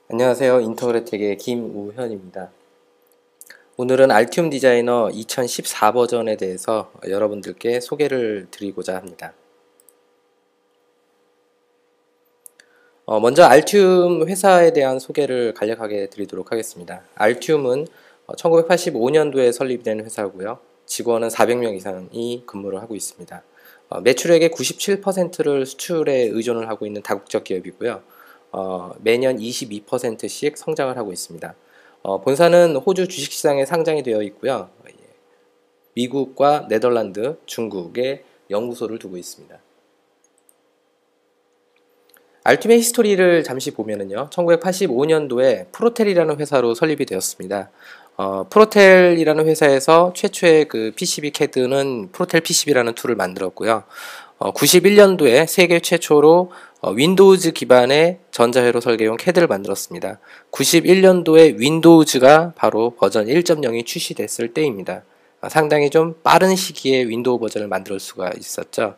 안녕하세요. 인터그래텍의 김우현입니다. 오늘은 알티움 디자이너 2014 버전에 대해서 여러분들께 소개를 드리고자 합니다. 먼저 알티움 회사에 대한 소개를 간략하게 드리도록 하겠습니다. 알티움은 1985년도에 설립된 회사고요. 직원은 400명 이상이 근무를 하고 있습니다. 매출액의 97%를 수출에 의존을 하고 있는 다국적 기업이고요. 매년 22%씩 성장을 하고 있습니다. 본사는 호주 주식시장에 상장이 되어 있고요. 미국과 네덜란드, 중국에 연구소를 두고 있습니다. 알티움의 히스토리를 잠시 보면은요, 1985년도에 프로텔이라는 회사로 설립이 되었습니다. 프로텔이라는 회사에서 최초의 그 PCB CAD는 프로텔 PCB라는 툴을 만들었고요. 91년도에 세계 최초로 윈도우즈 기반의 전자회로 설계용 CAD를 만들었습니다. 91년도에 윈도우즈가 바로 버전 1.0이 출시됐을 때입니다. 상당히 좀 빠른 시기에 윈도우 버전을 만들 수가 있었죠.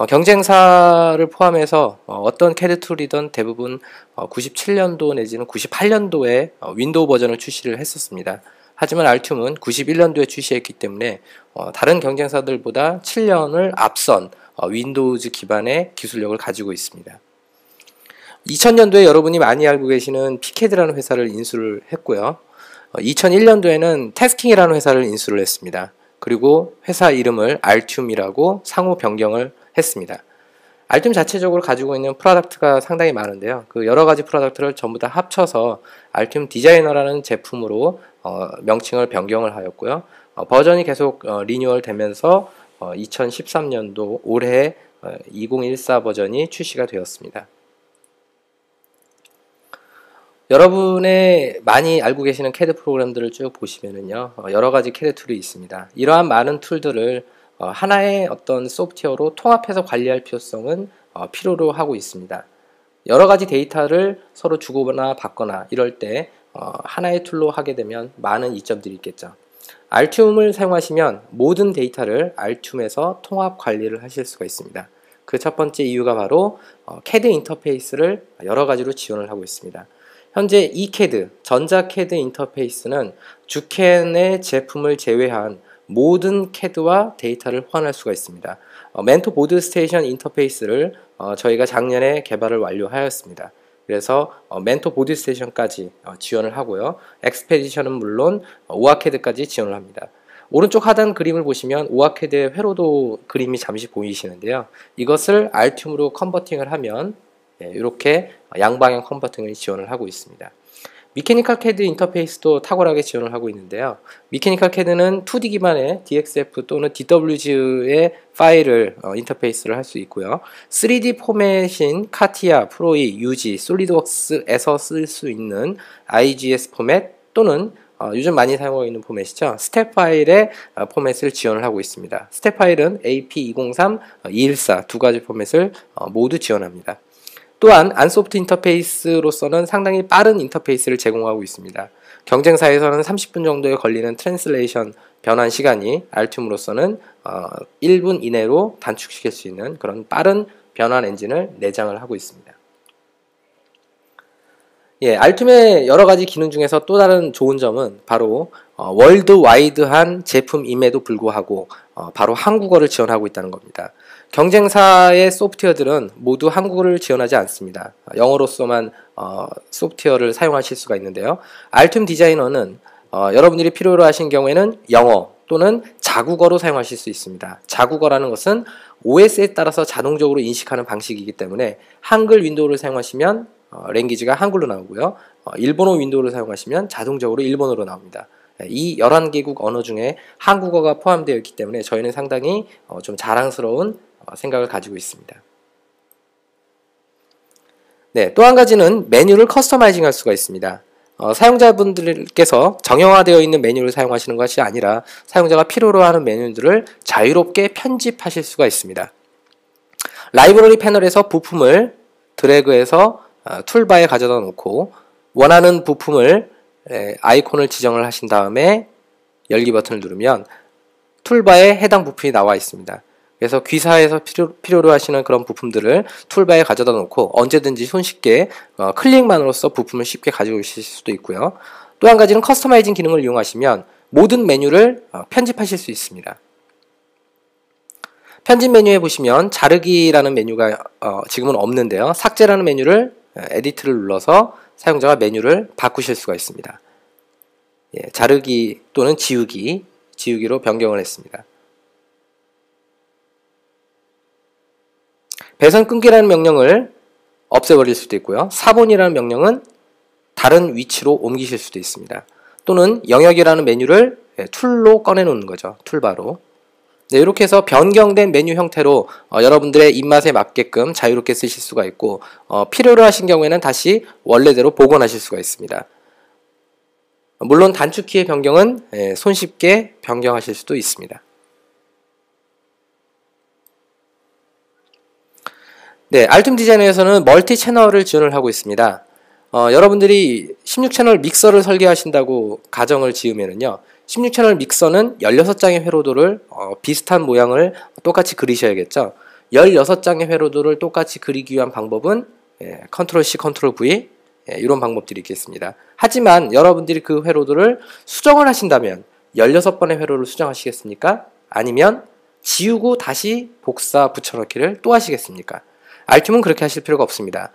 경쟁사를 포함해서 어떤 CAD 툴이든 대부분 97년도 내지는 98년도에 윈도우 버전을 출시를 했었습니다. 하지만 알티움은 91년도에 출시했기 때문에 다른 경쟁사들보다 7년을 앞선 윈도우즈 기반의 기술력을 가지고 있습니다. 2000년도에 여러분이 많이 알고 계시는 피케드라는 회사를 인수를 했고요. 2001년도에는 테스킹이라는 회사를 인수를 했습니다. 그리고 회사 이름을 알티움이라고 상호 변경을 했습니다. 알티움 자체적으로 가지고 있는 프로덕트가 상당히 많은데요. 그 여러 가지 프로덕트를 전부 다 합쳐서 알티움 디자이너라는 제품으로 명칭을 변경을 하였고요. 버전이 계속 리뉴얼 되면서 2013년도 올해 2014 버전이 출시가 되었습니다. 여러분의 많이 알고 계시는 CAD 프로그램들을 쭉 보시면은요, 여러 가지 CAD 툴이 있습니다. 이러한 많은 툴들을 하나의 어떤 소프트웨어로 통합해서 관리할 필요성은 필요로 하고 있습니다. 여러 가지 데이터를 서로 주거나 받거나 이럴 때 하나의 툴로 하게 되면 많은 이점들이 있겠죠. 알티움을 사용하시면 모든 데이터를 알티움에서 통합 관리를 하실 수가 있습니다. 그 첫 번째 이유가 바로 CAD 인터페이스를 여러 가지로 지원을 하고 있습니다. 현재 eCAD, 전자 CAD 인터페이스는 주캔의 제품을 제외한 모든 CAD와 데이터를 호환할 수가 있습니다. 멘토 보드 스테이션 인터페이스를 저희가 작년에 개발을 완료하였습니다. 그래서 멘토 보드 스테이션까지 지원을 하고요. 엑스페디션은 물론 오아캐드까지 지원을 합니다. 오른쪽 하단 그림을 보시면 오아캐드의 회로도 그림이 잠시 보이시는데요. 이것을 알티움으로 컨버팅을 하면 이렇게 양방향 컨버팅을 지원을 하고 있습니다. 미케니컬 CAD 인터페이스도 탁월하게 지원을 하고 있는데요. 미케니컬 CAD는 2D 기반의 DXF 또는 DWG의 파일을 인터페이스를 할 수 있고요. 3D 포맷인 카티아, 프로이, 유지, 솔리드웍스에서 쓸 수 있는 IGS 포맷 또는 요즘 많이 사용하고 있는 포맷이죠. 스텝 파일의 포맷을 지원을 하고 있습니다. 스텝 파일은 AP203, 214 두 가지 포맷을 모두 지원합니다. 또한 안소프트 인터페이스로서는 상당히 빠른 인터페이스를 제공하고 있습니다. 경쟁사에서는 30분 정도에 걸리는 트랜슬레이션 변환 시간이 알티움으로서는 1분 이내로 단축시킬 수 있는 그런 빠른 변환 엔진을 내장을 하고 있습니다. 알티움의 여러 가지 기능 중에서 또 다른 좋은 점은 바로 월드와이드한 제품임에도 불구하고 바로 한국어를 지원하고 있다는 겁니다. 경쟁사의 소프트웨어들은 모두 한국어를 지원하지 않습니다. 영어로서만 소프트웨어를 사용하실 수가 있는데요. 알티움 디자이너는 여러분들이 필요로 하신 경우에는 영어 또는 자국어로 사용하실 수 있습니다. 자국어라는 것은 OS에 따라서 자동적으로 인식하는 방식이기 때문에 한글 윈도우를 사용하시면 랭귀지가 한글로 나오고요. 일본어 윈도우를 사용하시면 자동적으로 일본어로 나옵니다. 이 11개국 언어 중에 한국어가 포함되어 있기 때문에 저희는 상당히 좀 자랑스러운 생각을 가지고 있습니다. 또 한 가지는 메뉴를 커스터마이징 할 수가 있습니다. 사용자분들께서 정형화되어 있는 메뉴를 사용하시는 것이 아니라 사용자가 필요로 하는 메뉴들을 자유롭게 편집하실 수가 있습니다. 라이브러리 패널에서 부품을 드래그해서 툴바에 가져다 놓고 원하는 부품을 아이콘을 지정을 하신 다음에 열기 버튼을 누르면 툴바에 해당 부품이 나와 있습니다. 그래서 귀사에서 필요로 하시는 그런 부품들을 툴바에 가져다 놓고 언제든지 손쉽게 클릭만으로써 부품을 쉽게 가지고 오실 수도 있고요. 또 한 가지는 커스터마이징 기능을 이용하시면 모든 메뉴를 편집하실 수 있습니다. 편집 메뉴에 보시면 자르기라는 메뉴가 지금은 없는데요. 삭제라는 메뉴를 에디트를 눌러서 사용자가 메뉴를 바꾸실 수가 있습니다. 예, 자르기 또는 지우기로 변경을 했습니다. 배선 끊기라는 명령을 없애버릴 수도 있고요. 사본이라는 명령은 다른 위치로 옮기실 수도 있습니다. 또는 영역이라는 메뉴를 툴로 꺼내놓는 거죠. 툴바로. 네, 이렇게 해서 변경된 메뉴 형태로 여러분들의 입맛에 맞게끔 자유롭게 쓰실 수가 있고 필요로 하신 경우에는 다시 원래대로 복원하실 수가 있습니다. 물론 단축키의 변경은 손쉽게 변경하실 수도 있습니다. 네, 알툼 디자이너에서는 멀티 채널을 지원을 하고 있습니다. 여러분들이 16채널 믹서를 설계하신다고 가정을 지으면은요, 16채널 믹서는 16장의 회로도를 비슷한 모양을 똑같이 그리셔야겠죠. 16장의 회로도를 똑같이 그리기 위한 방법은 컨트롤 C, 컨트롤 V 이런 방법들이 있겠습니다. 하지만 여러분들이 그 회로도를 수정을 하신다면 16번의 회로를 수정하시겠습니까? 아니면 지우고 다시 복사 붙여넣기를 또 하시겠습니까? 알툼은 그렇게 하실 필요가 없습니다.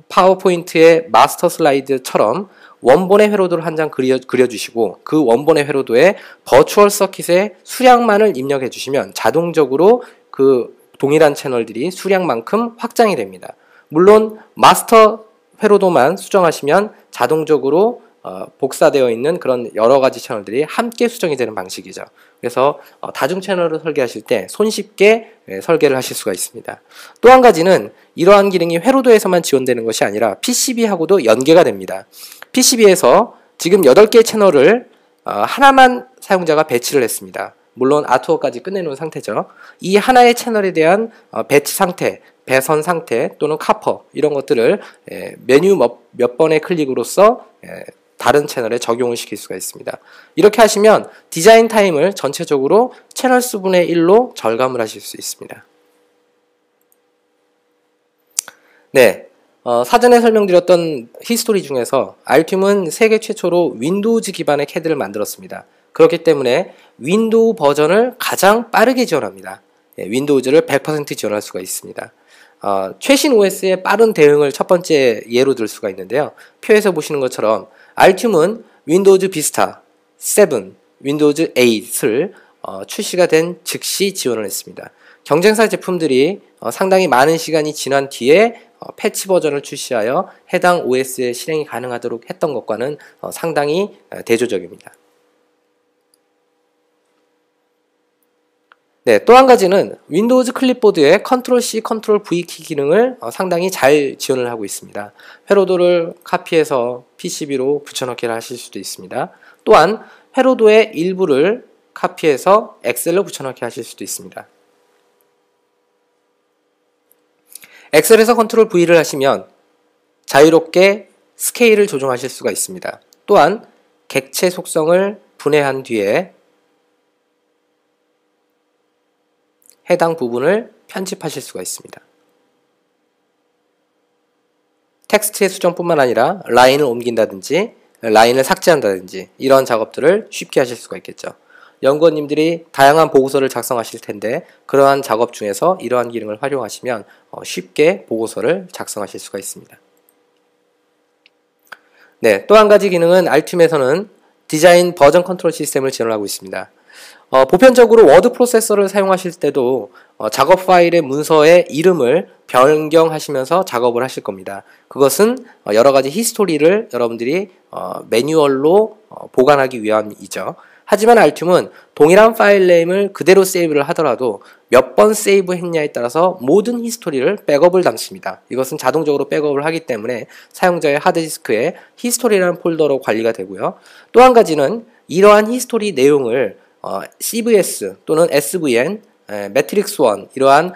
파워포인트의 마스터 슬라이드처럼 원본의 회로도를 한 장 그려주시고 그 원본의 회로도에 버추얼 서킷의 수량만을 입력해 주시면 자동적으로 그 동일한 채널들이 수량만큼 확장이 됩니다. 물론 마스터 회로도만 수정하시면 자동적으로 복사되어 있는 그런 여러 가지 채널들이 함께 수정이 되는 방식이죠. 그래서 다중 채널을 설계하실 때 손쉽게 설계를 하실 수가 있습니다. 또 한 가지는 이러한 기능이 회로도에서만 지원되는 것이 아니라 PCB하고도 연계가 됩니다. PCB에서 지금 8개의 채널을 하나만 사용자가 배치를 했습니다. 물론 아트워까지 끝내놓은 상태죠. 이 하나의 채널에 대한 배치 상태, 배선 상태 또는 카퍼 이런 것들을 메뉴 몇 번의 클릭으로써 다른 채널에 적용을 시킬 수가 있습니다. 이렇게 하시면 디자인 타임을 전체적으로 채널 수분의 1로 절감을 하실 수 있습니다. 네, 사전에 설명드렸던 히스토리 중에서 알툼은 세계 최초로 윈도우즈 기반의 CAD를 만들었습니다. 그렇기 때문에 윈도우 버전을 가장 빠르게 지원합니다. 윈도우즈를 100% 지원할 수가 있습니다. 최신 OS의 빠른 대응을 첫 번째 예로 들 수가 있는데요. 표에서 보시는 것처럼 알툼은 윈도우즈 비스타 7, 윈도우즈 8을 출시가 된 즉시 지원을 했습니다. 경쟁사 제품들이 상당히 많은 시간이 지난 뒤에 패치 버전을 출시하여 해당 OS의 실행이 가능하도록 했던 것과는 상당히 대조적입니다. 네, 또 한 가지는 윈도우즈 클립보드의 컨트롤 C, 컨트롤 V 키 기능을 상당히 잘 지원을 하고 있습니다. 회로도를 카피해서 PCB로 붙여넣기를 하실 수도 있습니다. 또한 회로도의 일부를 카피해서 엑셀로 붙여넣기 하실 수도 있습니다. 엑셀에서 컨트롤 V를 하시면 자유롭게 스케일을 조정하실 수가 있습니다. 또한 객체 속성을 분해한 뒤에 해당 부분을 편집하실 수가 있습니다. 텍스트의 수정뿐만 아니라 라인을 옮긴다든지 라인을 삭제한다든지 이런 작업들을 쉽게 하실 수가 있겠죠. 연구원님들이 다양한 보고서를 작성하실 텐데 그러한 작업 중에서 이러한 기능을 활용하시면 쉽게 보고서를 작성하실 수가 있습니다. 네, 또 한 가지 기능은 알툼에서는 디자인 버전 컨트롤 시스템을 지원하고 있습니다. 보편적으로 워드 프로세서를 사용하실 때도 작업 파일의 문서의 이름을 변경하시면서 작업을 하실 겁니다. 그것은 여러 가지 히스토리를 여러분들이 매뉴얼로 보관하기 위함이죠. 하지만 알툼은 동일한 파일 네임을 그대로 세이브를 하더라도 몇 번 세이브 했냐에 따라서 모든 히스토리를 백업을 담습니다. 이것은 자동적으로 백업을 하기 때문에 사용자의 하드디스크에 히스토리라는 폴더로 관리가 되고요. 또 한 가지는 이러한 히스토리 내용을 CVS 또는 SVN, 매트릭스 1 이러한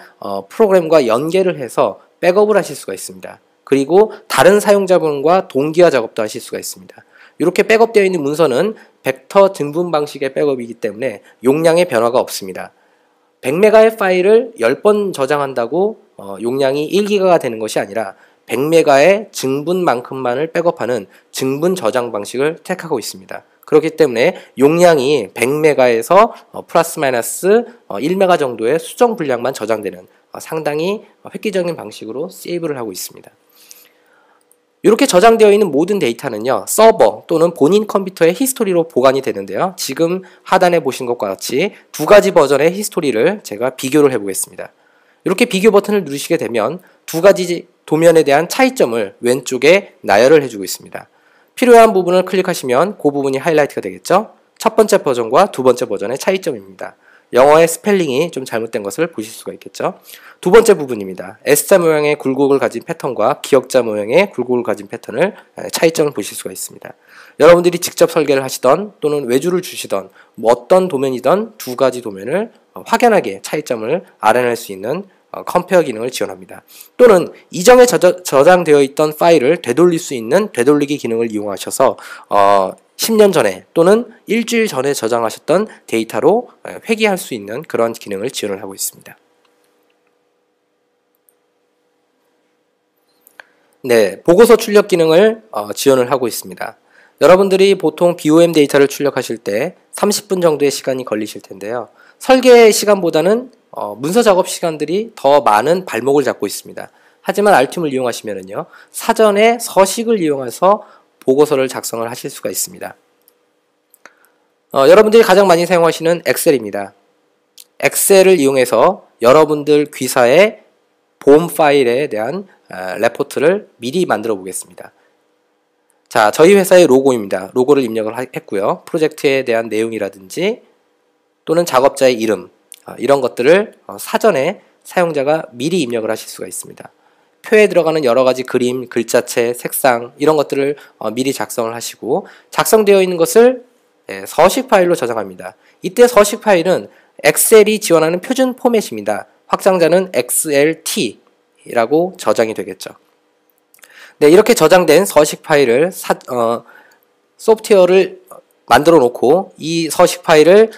프로그램과 연계를 해서 백업을 하실 수가 있습니다. 그리고 다른 사용자분과 동기화 작업도 하실 수가 있습니다. 이렇게 백업되어 있는 문서는 벡터 등분 방식의 백업이기 때문에 용량의 변화가 없습니다. 100메가의 파일을 10번 저장한다고 용량이 1기가가 되는 것이 아니라 100메가의 증분만큼만을 백업하는 증분 저장 방식을 택하고 있습니다. 그렇기 때문에 용량이 100메가에서 플러스 마이너스 1메가 정도의 수정 분량만 저장되는 상당히 획기적인 방식으로 세이브를 하고 있습니다. 이렇게 저장되어 있는 모든 데이터는요, 서버 또는 본인 컴퓨터의 히스토리로 보관이 되는데요. 지금 하단에 보신 것과 같이 두 가지 버전의 히스토리를 제가 비교를 해보겠습니다. 이렇게 비교 버튼을 누르시게 되면 두 가지 도면에 대한 차이점을 왼쪽에 나열을 해주고 있습니다. 필요한 부분을 클릭하시면 그 부분이 하이라이트가 되겠죠. 첫 번째 버전과 두 번째 버전의 차이점입니다. 영어의 스펠링이 좀 잘못된 것을 보실 수가 있겠죠. 두 번째 부분입니다. S자 모양의 굴곡을 가진 패턴과 기역자 모양의 굴곡을 가진 패턴을 차이점을 보실 수가 있습니다. 여러분들이 직접 설계를 하시던 또는 외주를 주시던 어떤 도면이든 두 가지 도면을 확연하게 차이점을 알아낼 수 있는 컴페어 기능을 지원합니다. 또는 이전에 저장되어 있던 파일을 되돌릴 수 있는 되돌리기 기능을 이용하셔서 10년 전에 또는 일주일 전에 저장하셨던 데이터로 회귀할 수 있는 그런 기능을 지원을 하고 있습니다. 네, 보고서 출력 기능을 지원을 하고 있습니다. 여러분들이 보통 BOM 데이터를 출력하실 때 30분 정도의 시간이 걸리실 텐데요. 설계 시간보다는 문서 작업 시간들이 더 많은 발목을 잡고 있습니다. 하지만 알팀을 이용하시면은요, 사전에 서식을 이용해서 보고서를 작성을 하실 수가 있습니다. 여러분들이 가장 많이 사용하시는 엑셀입니다. 엑셀을 이용해서 여러분들 귀사의 보험 파일에 대한 레포트를 미리 만들어 보겠습니다. 자, 저희 회사의 로고입니다. 로고를 입력을 했고요. 프로젝트에 대한 내용이라든지 또는 작업자의 이름, 이런 것들을 사전에 사용자가 미리 입력을 하실 수가 있습니다. 표에 들어가는 여러 가지 그림, 글자체, 색상 이런 것들을 미리 작성을 하시고 작성되어 있는 것을 서식 파일로 저장합니다. 이때 서식 파일은 엑셀이 지원하는 표준 포맷입니다. 확장자는 XLT라고 저장이 되겠죠. 네, 이렇게 저장된 서식 파일을 소프트웨어를 만들어 놓고 이 서식 파일을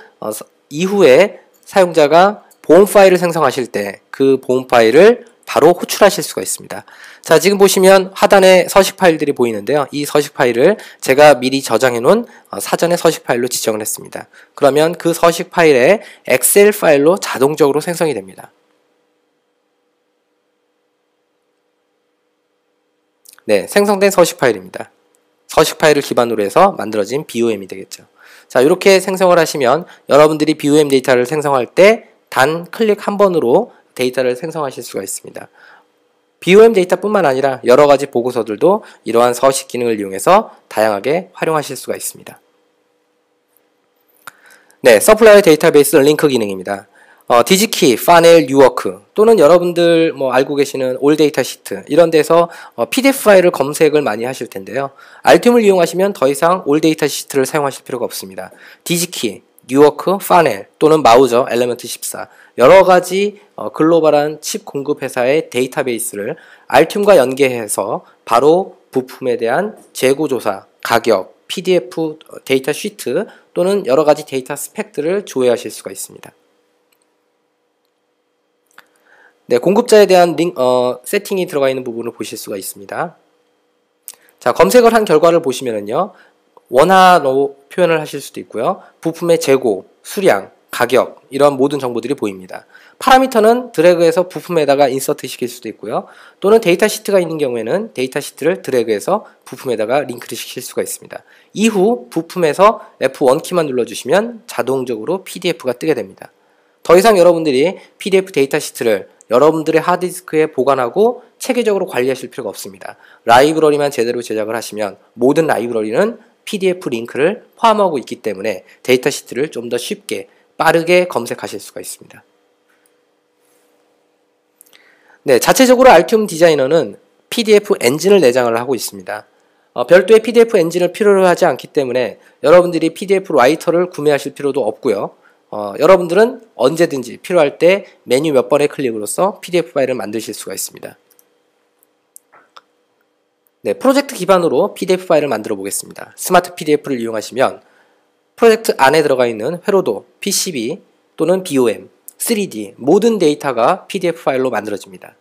이후에 사용자가 보험 파일을 생성하실 때 그 보험 파일을 바로 호출하실 수가 있습니다. 자, 지금 보시면 하단에 서식 파일들이 보이는데요. 이 서식 파일을 제가 미리 저장해 놓은 사전의 서식 파일로 지정을 했습니다. 그러면 그 서식 파일에 엑셀 파일로 자동적으로 생성이 됩니다. 네, 생성된 서식 파일입니다. 서식 파일을 기반으로 해서 만들어진 BOM이 되겠죠. 자, 이렇게 생성을 하시면 여러분들이 BOM 데이터를 생성할 때 단 클릭 한 번으로 데이터를 생성하실 수가 있습니다. BOM 데이터뿐만 아니라 여러 가지 보고서들도 이러한 서식 기능을 이용해서 다양하게 활용하실 수가 있습니다. 네, 서플라이어 데이터베이스 링크 기능입니다. 디지키, 파넬, 뉴워크 또는 여러분들 알고 계시는 올 데이터 시트 이런 데서 PDF 파일을 검색을 많이 하실 텐데요. 알팀을 이용하시면 더 이상 올 데이터 시트를 사용하실 필요가 없습니다. 디지키, 뉴워크, 파넬 또는 마우저, 엘리먼트 14 여러 가지 글로벌한 칩 공급 회사의 데이터베이스를 알팀과 연계해서 바로 부품에 대한 재고 조사, 가격, PDF 데이터 시트 또는 여러 가지 데이터 스펙들을 조회하실 수가 있습니다. 네, 공급자에 대한 세팅이 들어가 있는 부분을 보실 수가 있습니다. 자, 검색을 한 결과를 보시면은요, 원화로 표현을 하실 수도 있고요. 부품의 재고, 수량, 가격 이런 모든 정보들이 보입니다. 파라미터는 드래그해서 부품에다가 인서트 시킬 수도 있고요. 또는 데이터 시트가 있는 경우에는 데이터 시트를 드래그해서 부품에다가 링크를 시킬 수가 있습니다. 이후 부품에서 F1 키만 눌러주시면 자동적으로 PDF가 뜨게 됩니다. 더 이상 여러분들이 PDF 데이터 시트를 여러분들의 하드디스크에 보관하고 체계적으로 관리하실 필요가 없습니다. 라이브러리만 제대로 제작을 하시면 모든 라이브러리는 PDF 링크를 포함하고 있기 때문에 데이터 시트를 좀 더 쉽게 빠르게 검색하실 수가 있습니다. 네, 자체적으로 알티움 디자이너는 PDF 엔진을 내장을 하고 있습니다. 별도의 PDF 엔진을 필요로 하지 않기 때문에 여러분들이 PDF 라이터를 구매하실 필요도 없고요. 여러분들은 언제든지 필요할 때 메뉴 몇 번의 클릭으로써 PDF 파일을 만드실 수가 있습니다. 네, 프로젝트 기반으로 PDF 파일을 만들어 보겠습니다. 스마트 PDF를 이용하시면 프로젝트 안에 들어가 있는 회로도, PCB 또는 BOM 3D, 모든 데이터가 PDF 파일로 만들어집니다.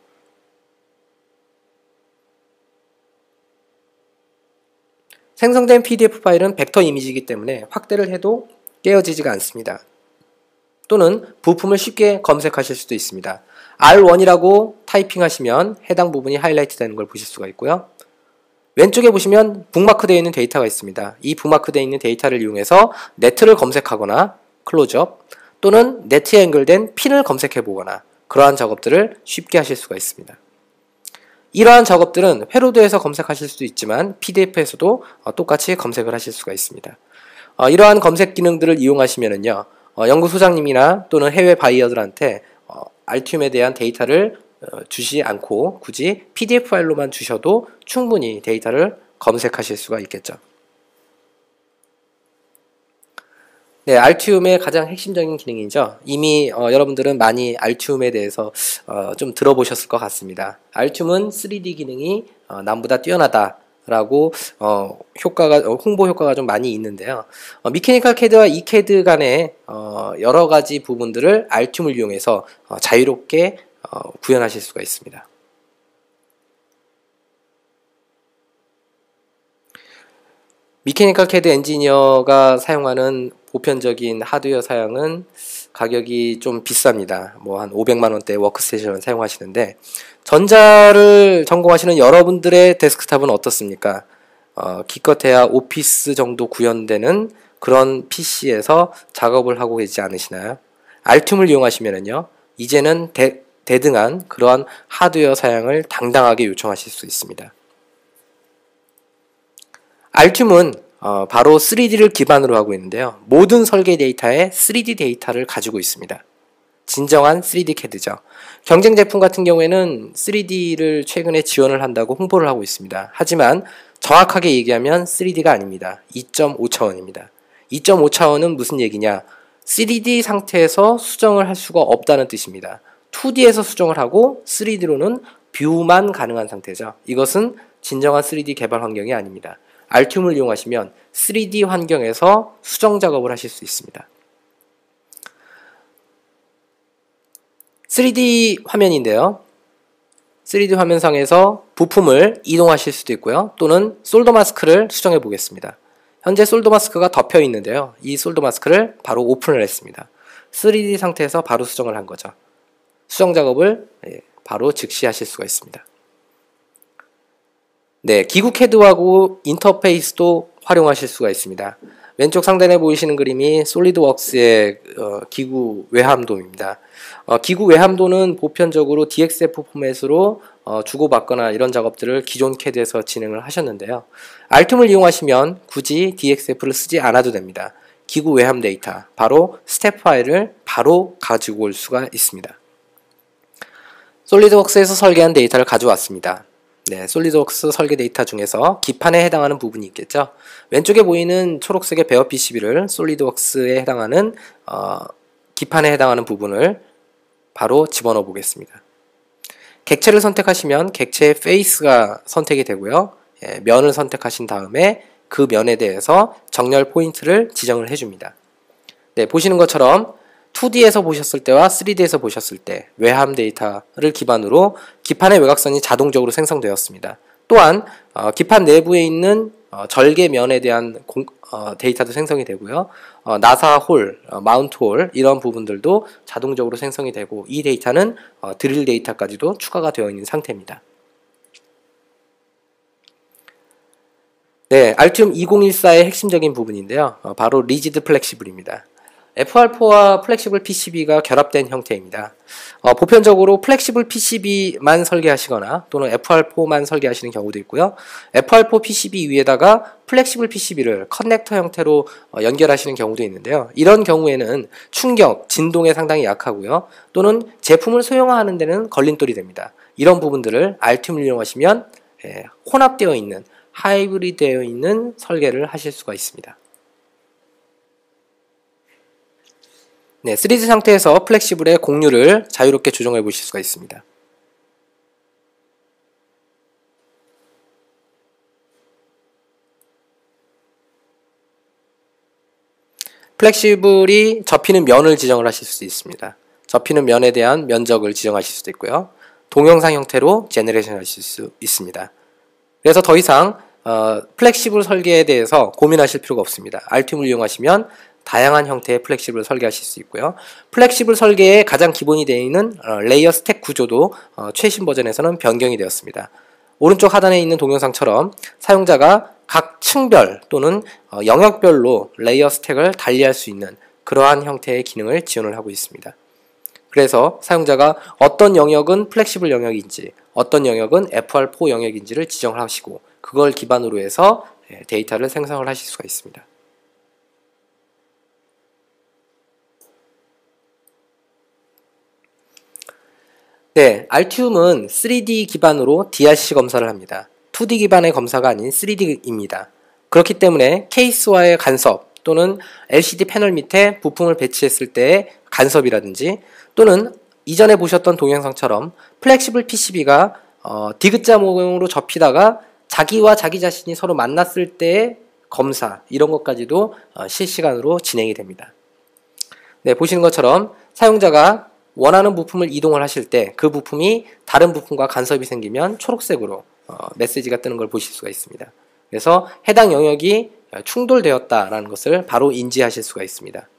생성된 PDF 파일은 벡터 이미지이기 때문에 확대를 해도 깨어지지가 않습니다. 또는 부품을 쉽게 검색하실 수도 있습니다. R1이라고 타이핑하시면 해당 부분이 하이라이트 되는 걸 보실 수가 있고요. 왼쪽에 보시면 북마크 되어 있는 데이터가 있습니다. 이 북마크 되어 있는 데이터를 이용해서 네트를 검색하거나 클로즈업 또는 네트에 연결된 핀을 검색해 보거나 그러한 작업들을 쉽게 하실 수가 있습니다. 이러한 작업들은 회로도에서 검색하실 수도 있지만 PDF에서도 똑같이 검색을 하실 수가 있습니다. 이러한 검색 기능들을 이용하시면은요, 연구소장님이나 또는 해외 바이어들한테 알튬에 대한 데이터를 주지 않고 굳이 PDF 파일로만 주셔도 충분히 데이터를 검색하실 수가 있겠죠. 네, 알튬의 가장 핵심적인 기능이죠. 이미 여러분들은 많이 알튬에 대해서 좀 들어보셨을 것 같습니다. 알튬은 3D 기능이 남보다 뛰어나다라고 홍보 효과가 좀 많이 있는데요. 미케니컬 캐드와 이캐드 간의 여러 가지 부분들을 알튬을 이용해서 자유롭게 구현하실 수가 있습니다. 미케니컬 캐드 엔지니어가 사용하는 보편적인 하드웨어 사양은 가격이 좀 비쌉니다. 뭐 한 500만원대 워크스테이션을 사용하시는데, 전자를 전공하시는 여러분들의 데스크탑은 어떻습니까? 기껏해야 오피스 정도 구현되는 그런 PC에서 작업을 하고 계시지 않으시나요? 알튬을 이용하시면은요, 이제는 대등한 그러한 하드웨어 사양을 당당하게 요청하실 수 있습니다. 알튬은 바로 3D를 기반으로 하고 있는데요. 모든 설계 데이터에 3D 데이터를 가지고 있습니다. 진정한 3D CAD죠. 경쟁 제품 같은 경우에는 3D를 최근에 지원을 한다고 홍보를 하고 있습니다. 하지만 정확하게 얘기하면 3D가 아닙니다. 2.5차원입니다. 2.5차원은 무슨 얘기냐? 3D 상태에서 수정을 할 수가 없다는 뜻입니다. 2D에서 수정을 하고 3D로는 뷰만 가능한 상태죠. 이것은 진정한 3D 개발 환경이 아닙니다. 알튬을 이용하시면 3D 환경에서 수정 작업을 하실 수 있습니다. 3D 화면인데요. 3D 화면상에서 부품을 이동하실 수도 있고요. 또는 솔더 마스크를 수정해 보겠습니다. 현재 솔더 마스크가 덮여 있는데요. 이 솔더 마스크를 바로 오픈을 했습니다. 3D 상태에서 바로 수정을 한 거죠. 수정 작업을 바로 즉시 하실 수가 있습니다. 네, 기구 캐드하고 인터페이스도 활용하실 수가 있습니다. 왼쪽 상단에 보이시는 그림이 솔리드웍스의 기구 외함도입니다. 기구 외함도는 보편적으로 DXF 포맷으로 주고받거나 이런 작업들을 기존 캐드에서 진행을 하셨는데요. 알툼을 이용하시면 굳이 DXF를 쓰지 않아도 됩니다. 기구 외함 데이터, 바로 스텝 파일을 바로 가지고 올 수가 있습니다. 솔리드웍스에서 설계한 데이터를 가져왔습니다. 네, 솔리드웍스 설계 데이터 중에서 기판에 해당하는 부분이 있겠죠. 왼쪽에 보이는 초록색의 베어 PCB를 솔리드웍스에 해당하는 기판에 해당하는 부분을 바로 집어넣어 보겠습니다. 객체를 선택하시면 객체의 페이스가 선택이 되고요. 면을 선택하신 다음에 그 면에 대해서 정렬 포인트를 지정을 해줍니다. 네, 보시는 것처럼 2D에서 보셨을 때와 3D에서 보셨을 때 외함 데이터를 기반으로 기판의 외곽선이 자동적으로 생성되었습니다. 또한 기판 내부에 있는 절개면에 대한 데이터도 생성이 되고요. 나사 홀, 마운트 홀 이런 부분들도 자동적으로 생성이 되고 이 데이터는 드릴 데이터까지도 추가가 되어 있는 상태입니다. 네, 알튬 2014의 핵심적인 부분인데요. 바로 리지드 플렉시블입니다. FR4와 플렉시블 PCB가 결합된 형태입니다. 보편적으로 플렉시블 PCB만 설계하시거나 또는 FR4만 설계하시는 경우도 있고요. FR4 PCB 위에다가 플렉시블 PCB를 커넥터 형태로 연결하시는 경우도 있는데요. 이런 경우에는 충격, 진동에 상당히 약하고요. 또는 제품을 소형화하는 데는 걸림돌이 됩니다. 이런 부분들을 알튬을 이용하시면 혼합되어 있는, 하이브리드 되어 있는 설계를 하실 수가 있습니다. 네, 3D 상태에서 플렉시블의 곡률을 자유롭게 조정해 보실 수가 있습니다. 플렉시블이 접히는 면을 지정을 하실 수 있습니다. 접히는 면에 대한 면적을 지정하실 수도 있고요. 동영상 형태로 제너레이션 하실 수 있습니다. 그래서 더 이상 플렉시블 설계에 대해서 고민하실 필요가 없습니다. 알튠을 이용하시면 다양한 형태의 플렉시블 설계하실 수 있고요. 플렉시블 설계의 가장 기본이 되어 있는 레이어 스택 구조도 최신 버전에서는 변경이 되었습니다. 오른쪽 하단에 있는 동영상처럼 사용자가 각 층별 또는 영역별로 레이어 스택을 달리할 수 있는 그러한 형태의 기능을 지원을 하고 있습니다. 그래서 사용자가 어떤 영역은 플렉시블 영역인지 어떤 영역은 FR4 영역인지를 지정을 하시고 그걸 기반으로 해서 데이터를 생성을 하실 수가 있습니다. 네, 알튠은 3D 기반으로 DRC 검사를 합니다. 2D 기반의 검사가 아닌 3D입니다. 그렇기 때문에 케이스와의 간섭 또는 LCD 패널 밑에 부품을 배치했을 때의 간섭이라든지 또는 이전에 보셨던 동영상처럼 플렉시블 PCB가 디귿자 모형으로 접히다가 자기와 자기 자신이 서로 만났을 때의 검사 이런 것까지도 실시간으로 진행이 됩니다. 네, 보시는 것처럼 사용자가 원하는 부품을 이동을 하실 때 그 부품이 다른 부품과 간섭이 생기면 초록색으로 메시지가 뜨는 걸 보실 수가 있습니다. 그래서 해당 영역이 충돌되었다라는 것을 바로 인지하실 수가 있습니다.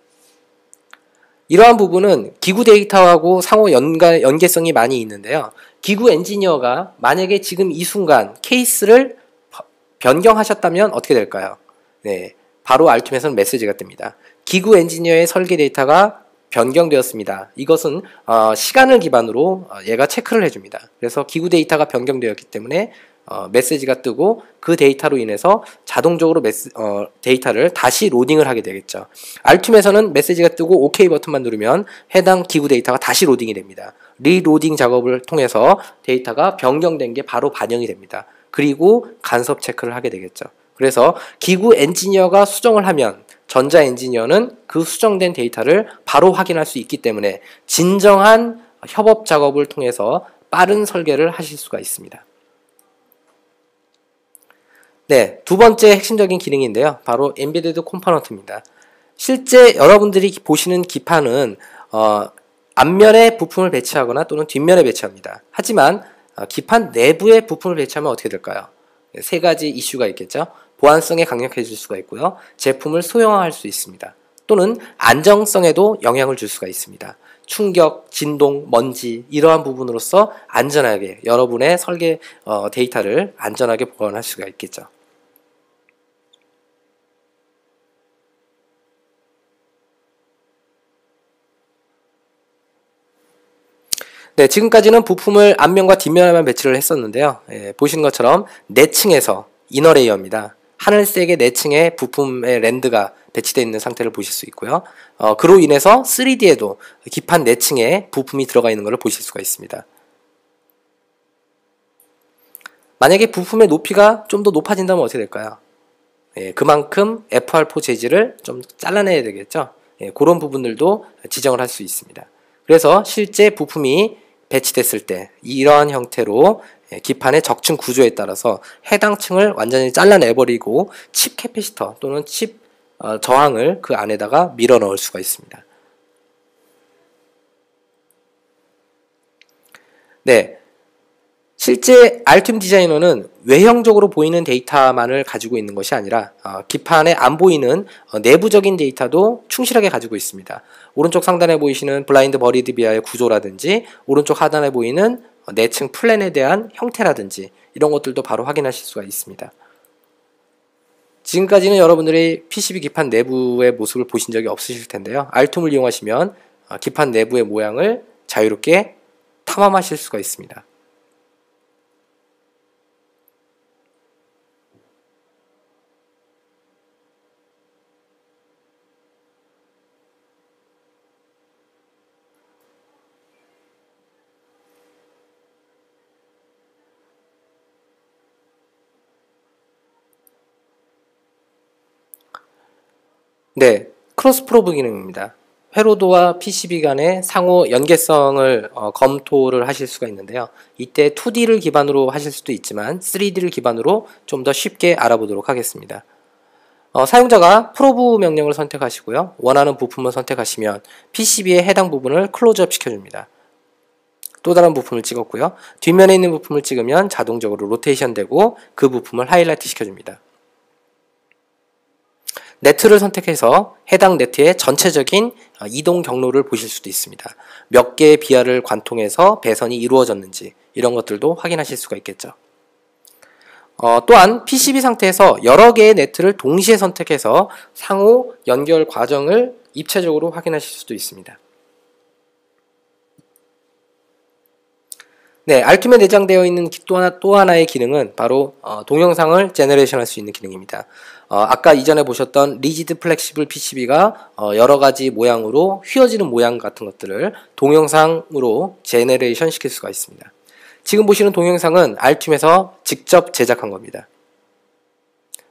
이러한 부분은 기구 데이터하고 상호 연계성이 많이 있는데요. 기구 엔지니어가 만약에 지금 이 순간 케이스를 변경하셨다면 어떻게 될까요? 네, 바로 알튠에서는 메시지가 뜹니다. 기구 엔지니어의 설계 데이터가 변경되었습니다. 이것은 시간을 기반으로 얘가 체크를 해줍니다. 그래서 기구 데이터가 변경되었기 때문에 메시지가 뜨고 그 데이터로 인해서 자동적으로 데이터를 다시 로딩을 하게 되겠죠. 알튠에서는 메시지가 뜨고 OK 버튼만 누르면 해당 기구 데이터가 다시 로딩이 됩니다. 리로딩 작업을 통해서 데이터가 변경된 게 바로 반영이 됩니다. 그리고 간섭 체크를 하게 되겠죠. 그래서 기구 엔지니어가 수정을 하면 전자 엔지니어는 그 수정된 데이터를 바로 확인할 수 있기 때문에 진정한 협업 작업을 통해서 빠른 설계를 하실 수가 있습니다. 네, 두 번째 핵심적인 기능인데요. 바로 엔베디드 컴포넌트입니다. 실제 여러분들이 보시는 기판은 앞면에 부품을 배치하거나 또는 뒷면에 배치합니다. 하지만 기판 내부에 부품을 배치하면 어떻게 될까요? 세 가지 이슈가 있겠죠. 보안성에 강력해질 수가 있고요. 제품을 소형화할 수 있습니다. 또는 안정성에도 영향을 줄 수가 있습니다. 충격, 진동, 먼지 이러한 부분으로서 안전하게 여러분의 설계 데이터를 안전하게 보관할 수가 있겠죠. 네, 지금까지는 부품을 앞면과 뒷면에만 배치를 했었는데요. 보시는 것처럼 내층에서 이너레이어입니다. 하늘색의 내층에 부품의 랜드가 배치되어 있는 상태를 보실 수 있고요. 그로 인해서 3D에도 기판 내층에 부품이 들어가 있는 것을 보실 수가 있습니다. 만약에 부품의 높이가 좀 더 높아진다면 어떻게 될까요? 그만큼 FR4 재질을 좀 잘라내야 되겠죠. 그런 부분들도 지정을 할 수 있습니다. 그래서 실제 부품이 배치됐을 때 이러한 형태로 기판의 적층 구조에 따라서 해당 층을 완전히 잘라내버리고 칩 캐피시터 또는 칩 저항을 그 안에다가 밀어 넣을 수가 있습니다. 네, 실제 알튠 디자이너는 외형적으로 보이는 데이터만을 가지고 있는 것이 아니라 기판에 안 보이는 내부적인 데이터도 충실하게 가지고 있습니다. 오른쪽 상단에 보이시는 블라인드 버리드 비아의 구조라든지 오른쪽 하단에 보이는 내층 플랜에 대한 형태라든지 이런 것들도 바로 확인하실 수가 있습니다. 지금까지는 여러분들이 PCB 기판 내부의 모습을 보신 적이 없으실 텐데요. 알튠을 이용하시면 기판 내부의 모양을 자유롭게 탐험하실 수가 있습니다. 네, 크로스 프로브 기능입니다. 회로도와 PCB 간의 상호 연계성을 검토를 하실 수가 있는데요. 이때 2D를 기반으로 하실 수도 있지만 3D를 기반으로 좀 더 쉽게 알아보도록 하겠습니다. 사용자가 프로브 명령을 선택하시고요. 원하는 부품을 선택하시면 PCB의 해당 부분을 클로즈업 시켜줍니다. 또 다른 부품을 찍었고요. 뒷면에 있는 부품을 찍으면 자동적으로 로테이션 되고 그 부품을 하이라이트 시켜줍니다. 네트를 선택해서 해당 네트의 전체적인 이동 경로를 보실 수도 있습니다. 몇 개의 비아를 관통해서 배선이 이루어졌는지 이런 것들도 확인하실 수가 있겠죠. 또한 PCB 상태에서 여러 개의 네트를 동시에 선택해서 상호 연결 과정을 입체적으로 확인하실 수도 있습니다. 네, 알툼에 내장되어 있는 또 하나의 기능은 바로 동영상을 제너레이션 할 수 있는 기능입니다. 아까 이전에 보셨던 리지드 플렉시블 PCB가 여러 가지 모양으로 휘어지는 모양 같은 것들을 동영상으로 제너레이션 시킬 수가 있습니다. 지금 보시는 동영상은 알툼에서 직접 제작한 겁니다.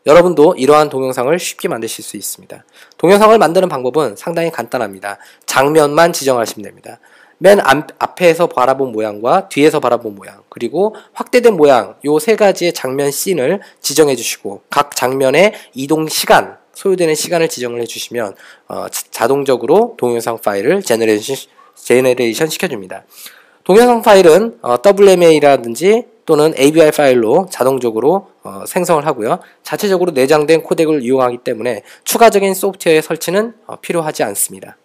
여러분도 이러한 동영상을 쉽게 만드실 수 있습니다. 동영상을 만드는 방법은 상당히 간단합니다. 장면만 지정하시면 됩니다. 맨 앞에서 바라본 모양과 뒤에서 바라본 모양, 그리고 확대된 모양, 요 세 가지의 장면 씬을 지정해 주시고 각 장면의 이동 시간, 소요되는 시간을 지정을 해 주시면 자동적으로 동영상 파일을 제너레이션 시켜줍니다. 동영상 파일은 WMA라든지 또는 AVI 파일로 자동적으로 생성을 하고요. 자체적으로 내장된 코덱을 이용하기 때문에 추가적인 소프트웨어의 설치는 필요하지 않습니다.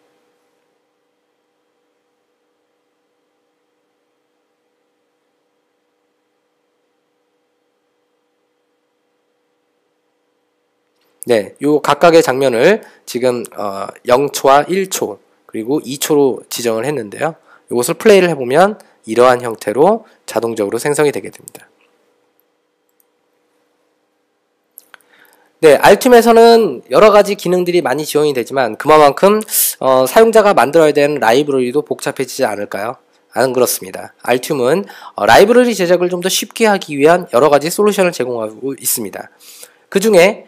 네, 요 각각의 장면을 지금 0초와 1초 그리고 2초로 지정을 했는데요. 이것을 플레이를 해보면 이러한 형태로 자동적으로 생성이 되게 됩니다. 네, 알툼에서는 여러 가지 기능들이 많이 지원이 되지만 그만큼 사용자가 만들어야 되는 라이브러리도 복잡해지지 않을까요? 안 그렇습니다. 알툼은 라이브러리 제작을 좀 더 쉽게 하기 위한 여러 가지 솔루션을 제공하고 있습니다. 그 중에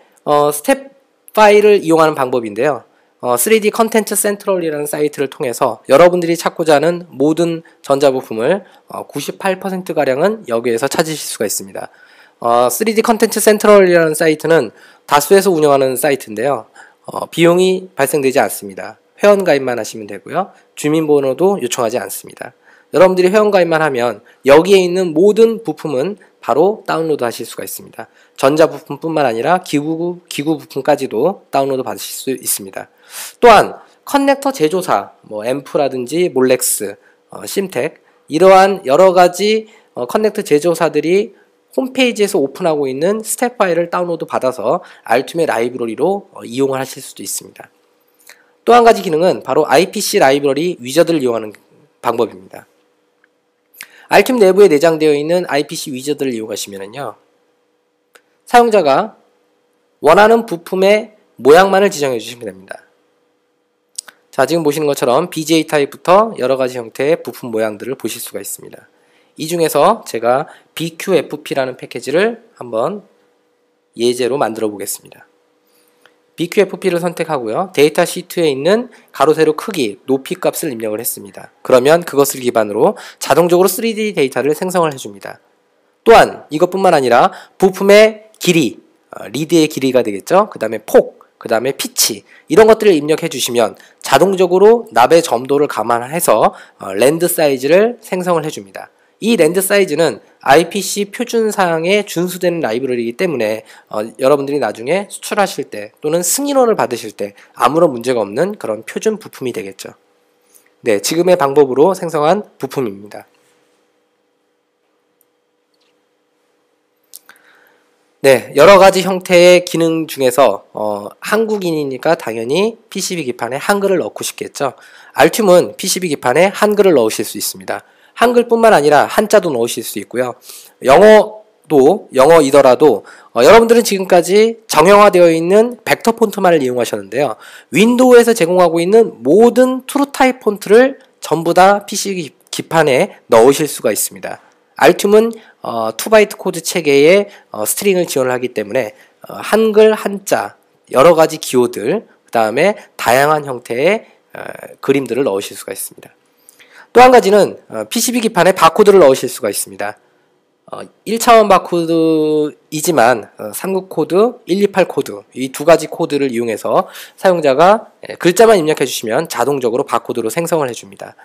스텝 파일을 이용하는 방법인데요. 3D 컨텐츠 센트럴이라는 사이트를 통해서 여러분들이 찾고자 하는 모든 전자부품을 98%가량은 여기에서 찾으실 수가 있습니다. 3D 컨텐츠 센트럴이라는 사이트는 다수에서 운영하는 사이트인데요. 비용이 발생되지 않습니다. 회원가입만 하시면 되고요. 주민번호도 요청하지 않습니다. 여러분들이 회원가입만 하면 여기에 있는 모든 부품은 바로 다운로드 하실 수가 있습니다. 전자부품뿐만 아니라 기구 부품까지도 다운로드 받으실 수 있습니다. 또한 커넥터 제조사, 앰프라든지 몰렉스, 심텍 이러한 여러 가지 커넥터 제조사들이 홈페이지에서 오픈하고 있는 스텝 파일을 다운로드 받아서 알툼의 라이브러리로 이용을 하실 수도 있습니다. 또 한 가지 기능은 바로 IPC 라이브러리 위저드를 이용하는 방법입니다. 알툼 내부에 내장되어 있는 IPC 위저드를 이용하시면요, 사용자가 원하는 부품의 모양만을 지정해 주시면 됩니다. 자, 지금 보시는 것처럼 BGA 타입부터 여러 가지 형태의 부품 모양들을 보실 수가 있습니다. 이 중에서 제가 BQFP라는 패키지를 한번 예제로 만들어 보겠습니다. BQFP를 선택하고요. 데이터 시트에 있는 가로 세로 크기, 높이 값을 입력을 했습니다. 그러면 그것을 기반으로 자동적으로 3D 데이터를 생성을 해줍니다. 또한 이것뿐만 아니라 부품의 길이, 리드의 길이가 되겠죠. 그 다음에 폭, 그 다음에 피치 이런 것들을 입력해 주시면 자동적으로 납의 점도를 감안해서 랜드 사이즈를 생성을 해줍니다. 이 랜드 사이즈는 IPC 표준사항에 준수되는 라이브러리이기 때문에 여러분들이 나중에 수출하실 때 또는 승인원을 받으실 때 아무런 문제가 없는 그런 표준 부품이 되겠죠. 네, 지금의 방법으로 생성한 부품입니다. 네, 여러 가지 형태의 기능 중에서 한국인이니까 당연히 PCB 기판에 한글을 넣고 싶겠죠. 알툼은 PCB 기판에 한글을 넣으실 수 있습니다. 한글뿐만 아니라 한자도 넣으실 수 있고요. 영어이더라도 여러분들은 지금까지 정형화되어 있는 벡터 폰트만을 이용하셨는데요. 윈도우에서 제공하고 있는 모든 트루타입 폰트를 전부 다 PCB 기판에 넣으실 수가 있습니다. 알툼은 2바이트 코드 체계의 스트링을 지원을 하기 때문에 한글, 한자, 여러 가지 기호들, 그 다음에 다양한 형태의 그림들을 넣으실 수가 있습니다. 또 한 가지는 PCB 기판에 바코드를 넣으실 수가 있습니다. 1차원 바코드이지만 3급 코드, 128 코드 이 두 가지 코드를 이용해서 사용자가 글자만 입력해 주시면 자동적으로 바코드로 생성을 해줍니다.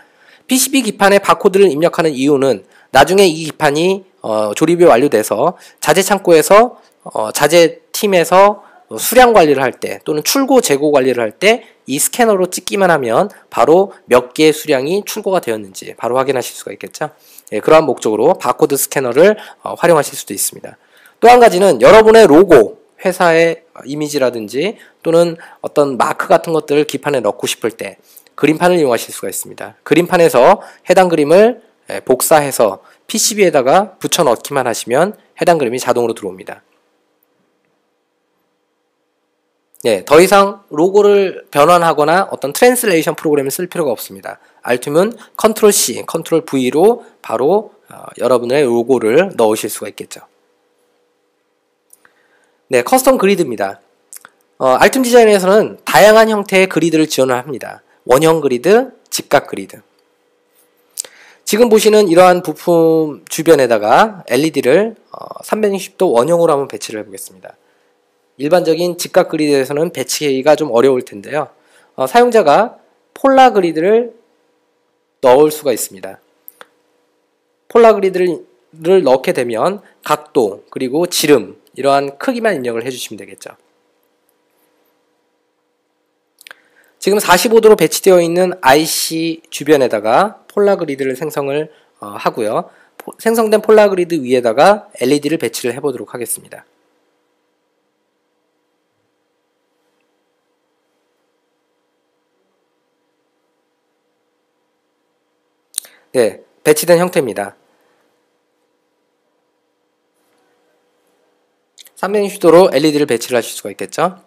PCB 기판에 바코드를 입력하는 이유는 나중에 이 기판이 조립이 완료돼서 자재 창고에서 자재 팀에서 수량 관리를 할 때 또는 출고 재고 관리를 할 때 이 스캐너로 찍기만 하면 바로 몇 개의 수량이 출고가 되었는지 바로 확인하실 수가 있겠죠. 예, 그러한 목적으로 바코드 스캐너를 활용하실 수도 있습니다. 또 한 가지는 여러분의 로고, 회사의 이미지라든지 또는 어떤 마크 같은 것들을 기판에 넣고 싶을 때 그림판을 이용하실 수가 있습니다. 그림판에서 해당 그림을 복사해서 PCB에다가 붙여 넣기만 하시면 해당 그림이 자동으로 들어옵니다. 네, 더 이상 로고를 변환하거나 어떤 트랜슬레이션 프로그램을 쓸 필요가 없습니다. Alt면 Ctrl C, Ctrl V로 바로 여러분의 로고를 넣으실 수가 있겠죠. 네, 커스텀 그리드입니다. Altium 디자인에서는 다양한 형태의 그리드를 지원을 합니다. 원형 그리드, 직각 그리드. 지금 보시는 이러한 부품 주변에다가 LED를 360도 원형으로 한번 배치를 해보겠습니다. 일반적인 직각 그리드에서는 배치가 좀 어려울 텐데요. 사용자가 폴라 그리드를 넣을 수가 있습니다. 폴라 그리드를 넣게 되면 각도 그리고 지름 이러한 크기만 입력을 해주시면 되겠죠. 지금 45도로 배치되어 있는 IC 주변에다가 폴라 그리드를 생성을 하고요. 생성된 폴라 그리드 위에다가 LED를 배치를 해보도록 하겠습니다. 네, 배치된 형태입니다. 360도로 LED를 배치를 하실 수가 있겠죠.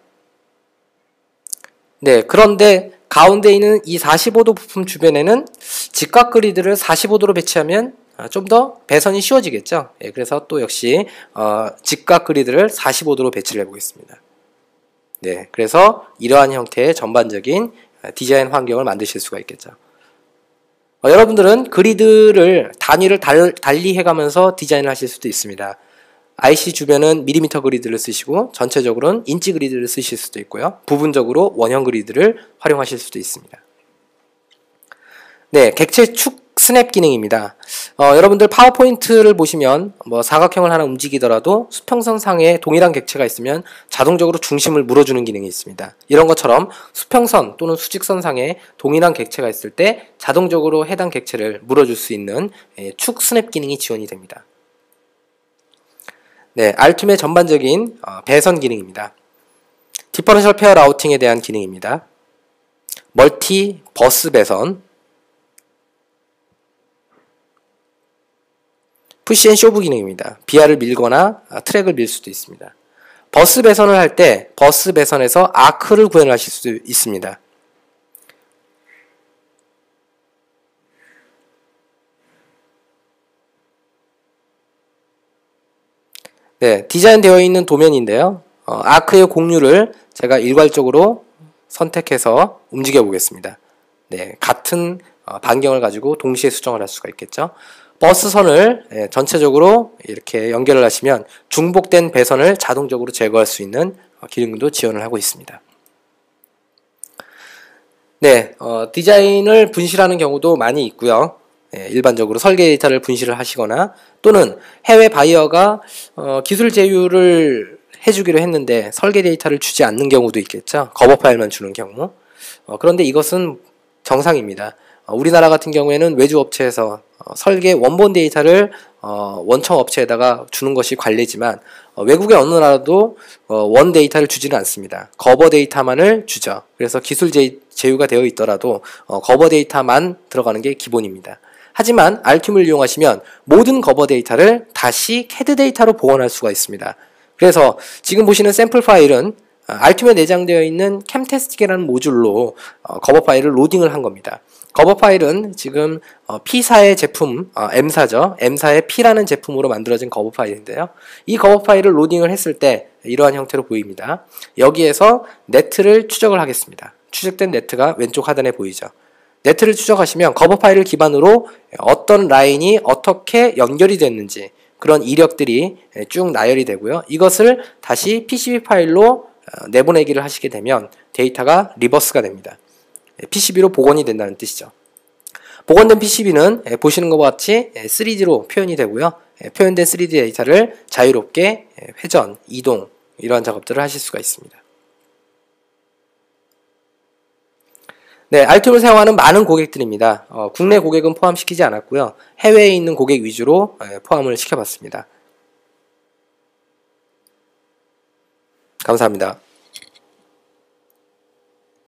네, 그런데 가운데 있는 이 45도 부품 주변에는 직각 그리드를 45도로 배치하면 좀 더 배선이 쉬워지겠죠. 네, 그래서 또 역시 직각 그리드를 45도로 배치를 해보겠습니다. 네, 그래서 이러한 형태의 전반적인 디자인 환경을 만드실 수가 있겠죠. 여러분들은 그리드를 단위를 달리 해가면서 디자인을 하실 수도 있습니다. IC 주변은 밀리미터 그리드를 쓰시고 전체적으로는 인치 그리드를 쓰실 수도 있고요. 부분적으로 원형 그리드를 활용하실 수도 있습니다. 네, 객체 축 스냅 기능입니다. 여러분들 파워포인트를 보시면 사각형을 하나 움직이더라도 수평선 상에 동일한 객체가 있으면 자동적으로 중심을 물어주는 기능이 있습니다. 이런 것처럼 수평선 또는 수직선 상에 동일한 객체가 있을 때 자동적으로 해당 객체를 물어줄 수 있는 축 스냅 기능이 지원이 됩니다. 네, Altium의 전반적인 배선 기능입니다. 디퍼런셜 페어 라우팅에 대한 기능입니다. 멀티 버스 배선, 푸시 앤 쇼브 기능입니다. 비아를 밀거나 트랙을 밀 수도 있습니다. 버스 배선을 할 때 버스 배선에서 아크를 구현하실 수 있습니다. 네, 디자인되어 있는 도면인데요. 아크의 공유를 제가 일괄적으로 선택해서 움직여 보겠습니다. 네, 같은 반경을 가지고 동시에 수정을 할 수가 있겠죠. 버스선을 전체적으로 이렇게 연결을 하시면 중복된 배선을 자동적으로 제거할 수 있는 기능도 지원을 하고 있습니다. 네, 디자인을 분실하는 경우도 많이 있고요. 일반적으로 설계 데이터를 분실을 하시거나 또는 해외 바이어가 기술 제휴를 해주기로 했는데 설계 데이터를 주지 않는 경우도 있겠죠. 거버 파일만 주는 경우. 그런데 이것은 정상입니다. 우리나라 같은 경우에는 외주 업체에서 설계 원본 데이터를 원청 업체에다가 주는 것이 관례지만 외국의 어느 나라도 원 데이터를 주지는 않습니다. 거버 데이터만을 주죠. 그래서 기술 제휴가 되어 있더라도 거버 데이터만 들어가는 게 기본입니다. 하지만 Altium을 이용하시면 모든 거버 데이터를 다시 CAD 데이터로 복원할 수가 있습니다. 그래서 지금 보시는 샘플 파일은 Altium에 내장되어 있는 캠테스틱이라는 모듈로 거버 파일을 로딩을 한 겁니다. 거버 파일은 지금 P사의 제품, M사죠. M사의 P라는 제품으로 만들어진 거버 파일인데요. 이 거버 파일을 로딩을 했을 때 이러한 형태로 보입니다. 여기에서 네트를 추적을 하겠습니다. 추적된 네트가 왼쪽 하단에 보이죠. 네트를 추적하시면 거버 파일을 기반으로 어떤 라인이 어떻게 연결이 됐는지 그런 이력들이 쭉 나열이 되고요. 이것을 다시 PCB 파일로 내보내기를 하시게 되면 데이터가 리버스가 됩니다. PCB로 복원이 된다는 뜻이죠. 복원된 PCB는 보시는 것과 같이 3D로 표현이 되고요. 표현된 3D 데이터를 자유롭게 회전, 이동 이러한 작업들을 하실 수가 있습니다. 네, 알툼을 사용하는 많은 고객들입니다. 국내 고객은 포함시키지 않았고요. 해외에 있는 고객 위주로 포함을 시켜봤습니다. 감사합니다.